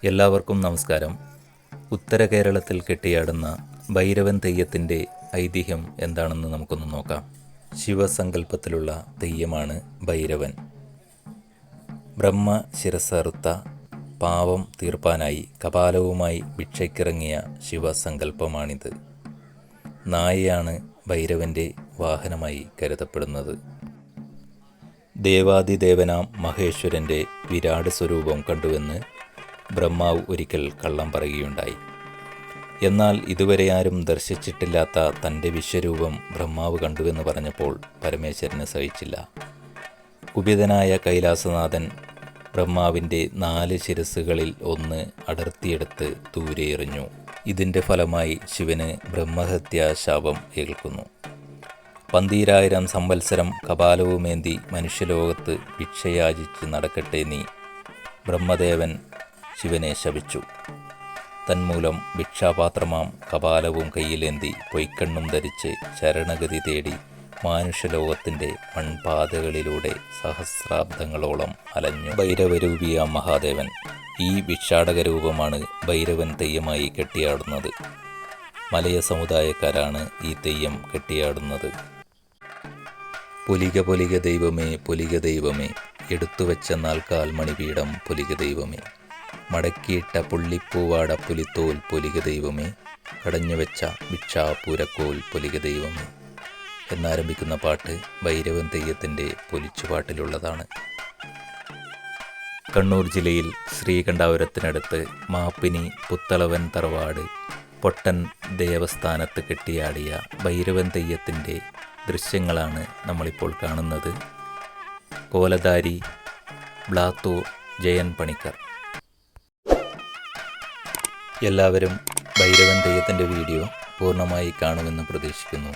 എല്ലാവർക്കും നമസ്കാരം. ഉത്തര കേരളത്തിൽ കെട്ടിയാടുന്ന ഭൈരവൻ തെയ്യത്തിൻ്റെ ഐതിഹ്യം എന്താണെന്ന് നമുക്കൊന്ന് നോക്കാം. ശിവസങ്കല്പത്തിലുള്ള തെയ്യമാണ് ഭൈരവൻ. ബ്രഹ്മ ശിരസ്സറുത്ത പാവം തീർപ്പാനായി കപാലവുമായി ഭിക്ഷയ്ക്കിറങ്ങിയ ശിവസങ്കല്പമാണിത്. നായയാണ് ഭൈരവൻ്റെ വാഹനമായി കരുതപ്പെടുന്നത്. ദേവാദിദേവനാം മഹേശ്വരൻ്റെ വിരാട് സ്വരൂപം കണ്ടുവെന്ന് ബ്രഹ്മാവ് ഒരിക്കൽ കള്ളം പറയുകയുണ്ടായി. എന്നാൽ ഇതുവരെ ആരും ദർശിച്ചിട്ടില്ലാത്ത തൻ്റെ വിശ്വരൂപം ബ്രഹ്മാവ് കണ്ടുവെന്ന് പറഞ്ഞപ്പോൾ പരമേശ്വരന് സഹിച്ചില്ല. കുപിതനായ കൈലാസനാഥൻ ബ്രഹ്മാവിൻ്റെ 4 ശിരസ്സുകളിൽ ഒന്ന് അടർത്തിയെടുത്ത് ദൂരെ എറിഞ്ഞു. ഇതിൻ്റെ ഫലമായി ശിവന് ബ്രഹ്മഹത്യാ ശാപം ഏൽക്കുന്നു. 12000 സംവത്സരം കപാലവുമേന്തി മനുഷ്യലോകത്ത് ഭിക്ഷയാചിച്ച് നടക്കട്ടെ നീ. ബ്രഹ്മദേവൻ ശിവനെ ശപിച്ചു. തന്മൂലം ഭിക്ഷാപാത്രമാം കപാലവും കയ്യിലേന്തി പൊയ്ക്കണ്ണും ധരിച്ച് ശരണഗതി തേടി മാനുഷ്യലോകത്തിൻ്റെ മൺപാതകളിലൂടെ സഹസ്രാബ്ദങ്ങളോളം അലഞ്ഞു ഭൈരവരൂപിയാം മഹാദേവൻ. ഈ ഭിക്ഷാടക രൂപമാണ് ഭൈരവൻ തെയ്യമായി കെട്ടിയാടുന്നത്. മലയ സമുദായക്കാരാണ് ഈ തെയ്യം കെട്ടിയാടുന്നത്. പൊലിക പൊലിക ദൈവമേ പൊലിക ദൈവമേ, എടുത്തുവെച്ച 4 മണിപീഠം പൊലിക ദൈവമേ, മടക്കിയിട്ട പുള്ളിപ്പൂവാട പുലിത്തോൽ പൊലിക ദൈവമേ, കടഞ്ഞുവെച്ച ഭിക്ഷാപൂരക്കോൽ പൊലിക ദൈവമേ എന്നാരംഭിക്കുന്ന പാട്ട് ഭൈരവൻ തെയ്യത്തിൻ്റെ പൊലിച്ചുപാട്ടിലുള്ളതാണ്. കണ്ണൂർ ജില്ലയിൽ ശ്രീകണ്ഠാപുരത്തിനടുത്ത് മാപ്പിനി പുത്തളവൻ തറവാട് പൊട്ടൻ ദേവസ്ഥാനത്ത് കെട്ടിയാടിയ ഭൈരവൻ തെയ്യത്തിൻ്റെ ദൃശ്യങ്ങളാണ് നമ്മളിപ്പോൾ കാണുന്നത്. കോലധാരി ബ്ലാത്തൂർ ജയൻ പണിക്കർ. എല്ലാവരും ഭൈരവൻ തെയ്യത്തിൻ്റെ വീഡിയോ പൂർണ്ണമായി കാണുമെന്ന് പ്രതീക്ഷിക്കുന്നു.